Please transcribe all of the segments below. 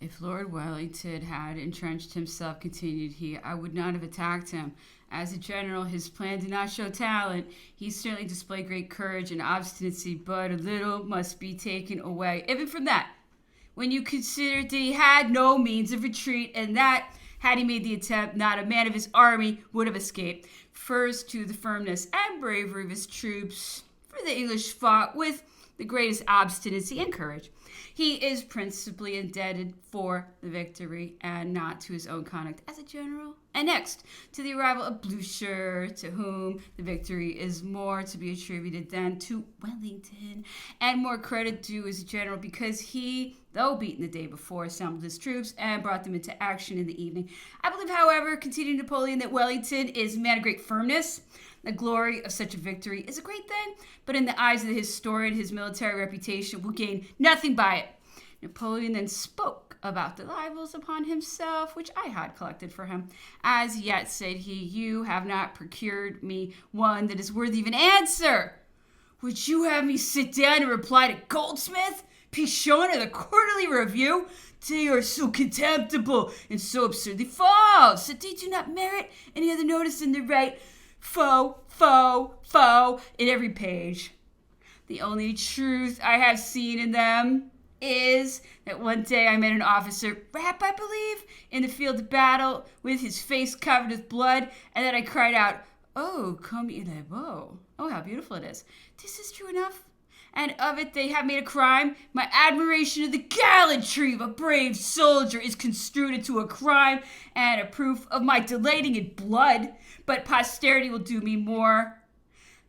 If Lord Wellington had entrenched himself, continued he, I would not have attacked him. As a general, his plan did not show talent. He certainly displayed great courage and obstinacy, but a little must be taken away, even from that. When you consider that he had no means of retreat, and that, had he made the attempt, not a man of his army would have escaped. First, to the firmness and bravery of his troops, for the English fought with the greatest obstinacy and courage. He is principally indebted for the victory and not to his own conduct as a general. And next, to the arrival of Blucher, to whom the victory is more to be attributed than to Wellington, and more credit due as a general because he, though beaten the day before, assembled his troops and brought them into action in the evening. I believe, however, continued Napoleon, that Wellington is a man of great firmness. The glory of such a victory is a great thing, but in the eyes of the historian, his military reputation will gain nothing by it. Napoleon then spoke about the libels upon himself, which I had collected for him. As yet, said he, you have not procured me one that is worthy of an answer. Would you have me sit down and reply to Goldsmith, Pichon, or the Quarterly Review? They are so contemptible and so absurdly false that they do not merit any other notice than the right faux in every page. The only truth I have seen in them is that one day I met an officer, Rapp, I believe, in the field of battle with his face covered with blood, and then I cried out, oh, comme il est beau. Oh, how beautiful it is. This is true enough. And of it they have made a crime. My admiration of the gallantry of a brave soldier is construed into a crime and a proof of my delighting in blood. But posterity will do me more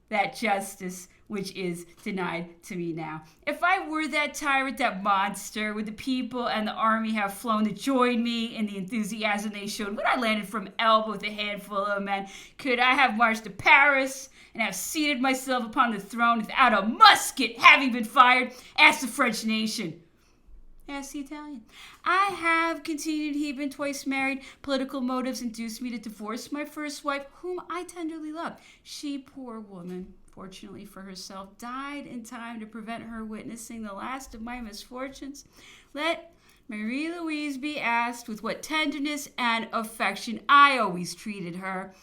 that justice which is denied to me now. If I were that tyrant, that monster, would the people and the army have flown to join me in the enthusiasm they showed when I landed from Elba with a handful of men? Could I have marched to Paris and have seated myself upon the throne without a musket having been fired? Ask the French nation. Ask the Italian. I have, continued he, been twice married. Political motives induced me to divorce my first wife, whom I tenderly loved. She, poor woman, fortunately for herself, died in time to prevent her witnessing the last of my misfortunes. Let Marie-Louise be asked with what tenderness and affection I always treated her.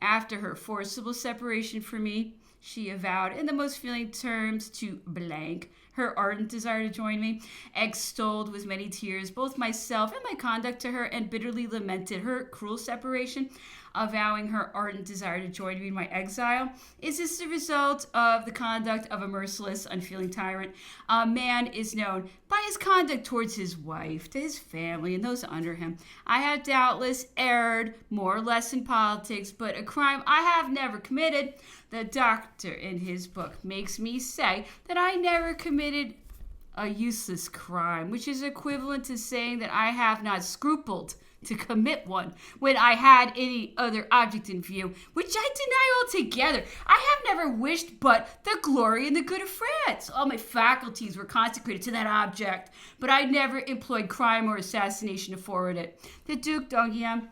After her forcible separation from me, she avowed in the most feeling terms to blank her ardent desire to join me, extolled with many tears both myself and my conduct to her, and bitterly lamented her cruel separation, avowing her ardent desire to join me in my exile. Is this the result of the conduct of a merciless, unfeeling tyrant? A man is known by his conduct towards his wife, to his family, and those under him. I have doubtless erred more or less in politics, but a crime I have never committed. The doctor in his book makes me say that I never committed a useless crime, which is equivalent to saying that I have not scrupled to commit one when I had any other object in view, which I deny altogether. I have never wished but the glory and the good of France. All my faculties were consecrated to that object, but I never employed crime or assassination to forward it. The Duc d'Enghien,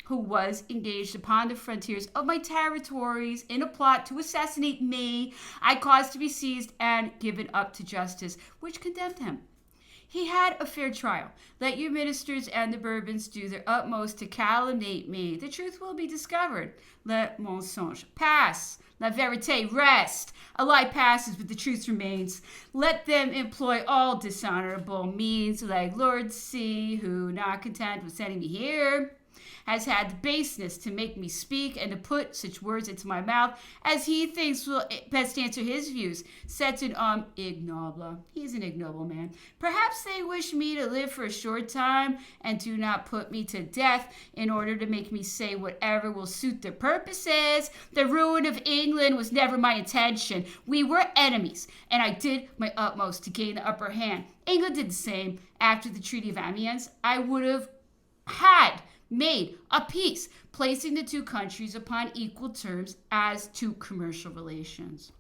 who was engaged upon the frontiers of my territories in a plot to assassinate me, I caused to be seized and given up to justice, which condemned him. He had a fair trial. Let your ministers and the Bourbons do their utmost to calumniate me. The truth will be discovered. Let mensonge pass. La vérité rest. A lie passes, but the truth remains. Let them employ all dishonorable means, like Lord C, who, not content with sending me here, has had the baseness to make me speak and to put such words into my mouth as he thinks will best answer his views. C'est un homme ignoble. He is an ignoble man. Perhaps they wish me to live for a short time and do not put me to death in order to make me say whatever will suit their purposes. The ruin of England was never my intention. We were enemies, and I did my utmost to gain the upper hand. England did the same. After the Treaty of Amiens, I would have had made a peace, placing the two countries upon equal terms as to commercial relations.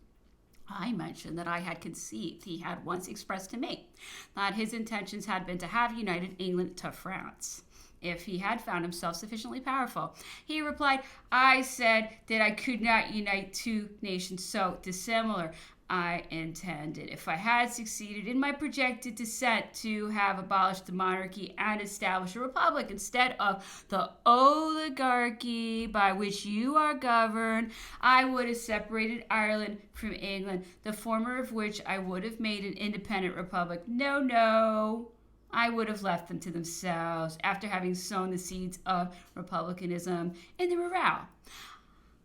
I mentioned that I had conceived he had once expressed to me that his intentions had been to have united England to France, if he had found himself sufficiently powerful. He replied, I said that I could not unite two nations so dissimilar. I intended. If I had succeeded in my projected descent to have abolished the monarchy and established a republic instead of the oligarchy by which you are governed, I would have separated Ireland from England, the former of which I would have made an independent republic. No. I would have left them to themselves after having sown the seeds of republicanism in the morale.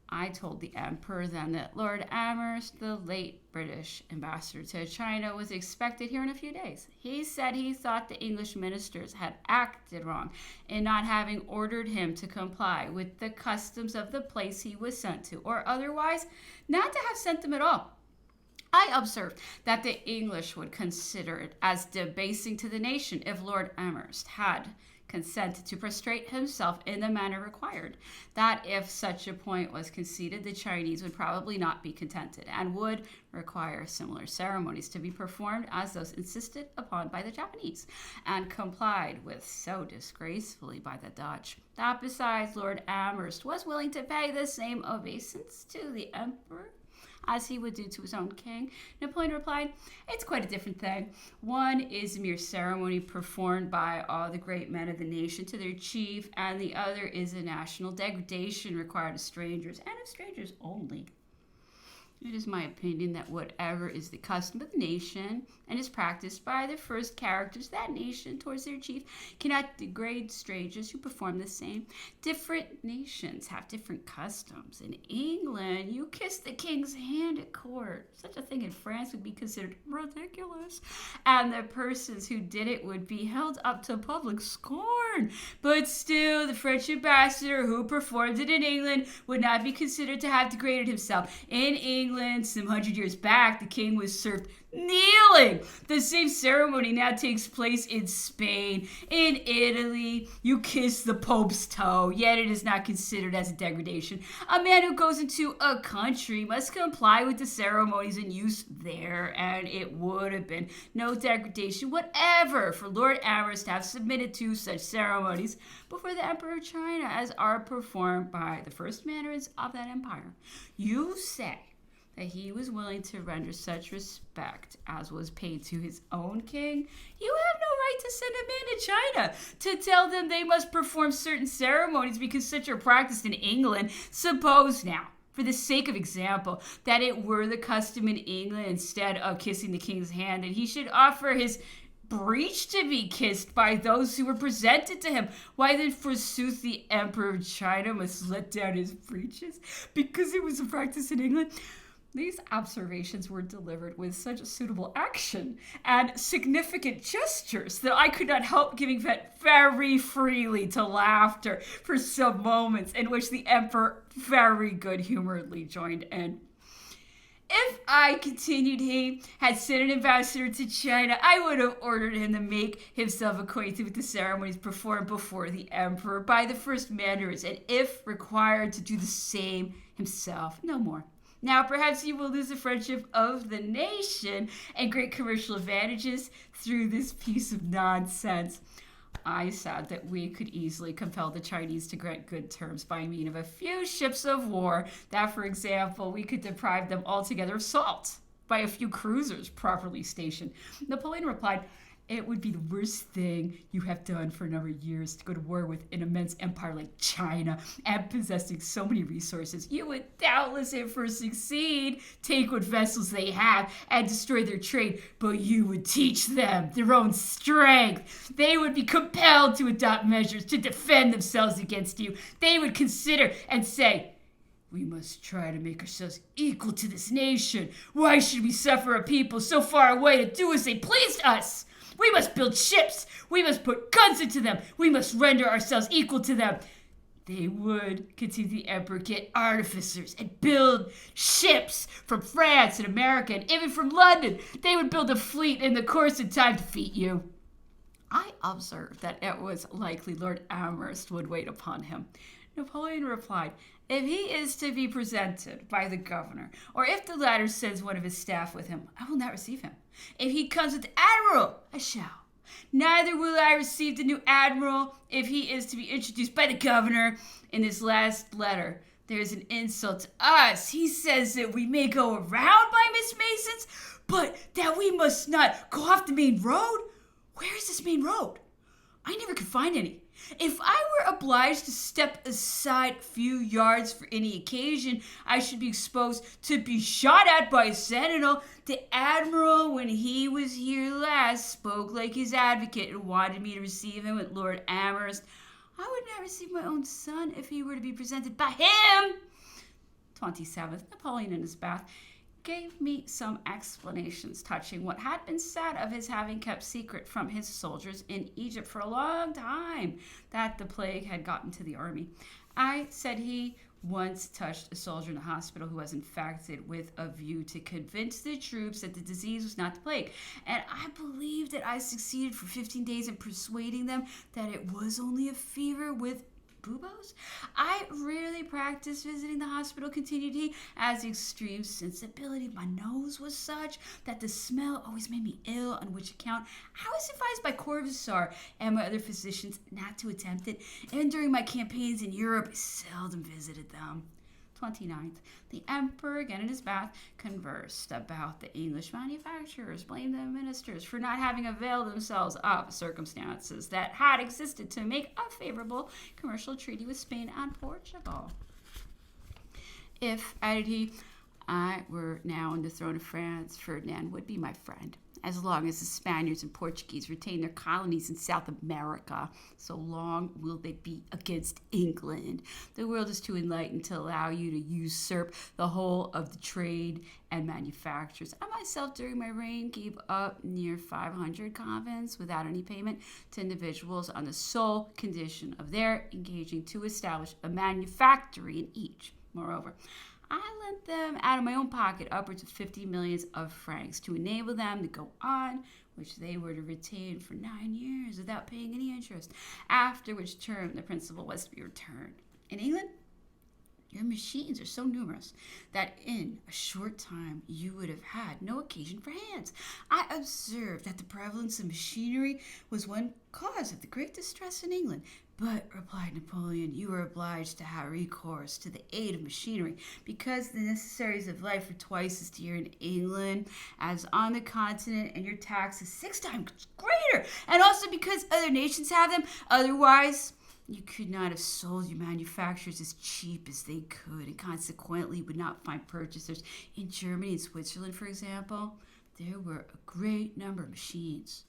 I told the emperor then that Lord Amherst, the late British ambassador to China, was expected here in a few days. He said he thought the English ministers had acted wrong in not having ordered him to comply with the customs of the place he was sent to, or otherwise not to have sent them at all. I observed that the English would consider it as debasing to the nation if Lord Amherst had consented to prostrate himself in the manner required, that if such a point was conceded, the Chinese would probably not be contented and would require similar ceremonies to be performed as those insisted upon by the Japanese and complied with so disgracefully by the Dutch, that besides Lord Amherst was willing to pay the same obeisance to the emperor as he would do to his own king. Napoleon replied, "It's quite a different thing. One is a mere ceremony performed by all the great men of the nation to their chief, and the other is a national degradation required of strangers, and of strangers only. It is my opinion that whatever is the custom of the nation and is practiced by the first characters of that nation towards their chief cannot degrade strangers who perform the same. Different nations have different customs. In England, you kiss the king's hand at court. Such a thing in France would be considered ridiculous, and the persons who did it would be held up to public scorn. But still, the French ambassador who performed it in England would not be considered to have degraded himself. In England, some 100 years back, the king was served kneeling. The same ceremony now takes place in Spain. In Italy, you kiss the Pope's toe, yet it is not considered as a degradation. A man who goes into a country must comply with the ceremonies in use there, and it would have been no degradation whatever for Lord Amherst to have submitted to such ceremonies before the Emperor of China as are performed by the first mandarins of that empire. You say that he was willing to render such respect as was paid to his own king. You have no right to send a man to China to tell them they must perform certain ceremonies because such are practiced in England. Suppose now, for the sake of example, that it were the custom in England, instead of kissing the king's hand, that he should offer his breech to be kissed by those who were presented to him. Why then, forsooth, the Emperor of China must let down his breeches because it was a practice in England? These observations were delivered with such suitable action and significant gestures that I could not help giving vent very freely to laughter for some moments, in which the emperor very good-humoredly joined in. If I, continued he, had sent an ambassador to China, I would have ordered him to make himself acquainted with the ceremonies performed before the emperor by the first mandarins, and if required, to do the same himself, no more. Now, perhaps you will lose the friendship of the nation and great commercial advantages through this piece of nonsense. I said that we could easily compel the Chinese to grant good terms by means of a few ships of war, that, for example, we could deprive them altogether of salt by a few cruisers properly stationed. Napoleon replied, "It would be the worst thing you have done for a number of years to go to war with an immense empire like China and possessing so many resources. You would doubtless, if first succeed, take what vessels they have and destroy their trade, but you would teach them their own strength. They would be compelled to adopt measures to defend themselves against you. They would consider and say, 'We must try to make ourselves equal to this nation. Why should we suffer a people so far away to do as they please to us? We must build ships. We must put guns into them. We must render ourselves equal to them.' They would," continued the emperor, "get artificers and build ships from France and America and even from London. They would build a fleet in the course of time to defeat you." I observed that it was likely Lord Amherst would wait upon him. Napoleon replied, "If he is to be presented by the governor, or if the latter sends one of his staff with him, I will not receive him. If he comes with the admiral, I shall. Neither will I receive the new admiral if he is to be introduced by the governor. In this last letter, There's an insult to us. He says that we may go around by Miss Mason's, but that we must not go off the main road. Where is this main road? I never could find any. If I were obliged to step aside a few yards for any occasion, I should be exposed to be shot at by a sentinel. The admiral, when he was here last, spoke like his advocate and wanted me to receive him with Lord Amherst. I would not receive my own son if he were to be presented by him. 27th, Napoleon in his bath gave me some explanations touching what had been said of his having kept secret from his soldiers in Egypt for a long time that the plague had gotten to the army. I said he once touched a soldier in the hospital who was infected with a view to convince the troops that the disease was not the plague. And I believe that I succeeded for 15 days in persuading them that it was only a fever with buboes. I rarely practiced visiting the hospital, continued he, as the extreme sensibility of my nose was such that the smell always made me ill, on which account I was advised by Corvisar and my other physicians not to attempt it, and during my campaigns in Europe I seldom visited them. 29th, the emperor, again in his bath, conversed about the English manufacturers, blamed the ministers for not having availed themselves of circumstances that had existed to make a favorable commercial treaty with Spain and Portugal. If, added he, I were now on the throne of France, Ferdinand would be my friend. As long as the Spaniards and Portuguese retain their colonies in South America, so long will they be against England. The world is too enlightened to allow you to usurp the whole of the trade and manufactures. I myself, during my reign, gave up near 500 convents without any payment to individuals on the sole condition of their engaging to establish a manufactory in each. Moreover, I lent them out of my own pocket upwards of 50 millions of francs to enable them to go on, which they were to retain for 9 years without paying any interest, after which term the principal was to be returned. In England, your machines are so numerous that in a short time you would have had no occasion for hands. I observed that the prevalence of machinery was one cause of the great distress in England. But, replied Napoleon, you are obliged to have recourse to the aid of machinery because the necessaries of life are twice as dear in England as on the continent, and your tax is 6 times greater, and also because other nations have them. Otherwise, you could not have sold your manufactures as cheap as they could, and consequently would not find purchasers. In Germany and Switzerland, for example, there were a great number of machines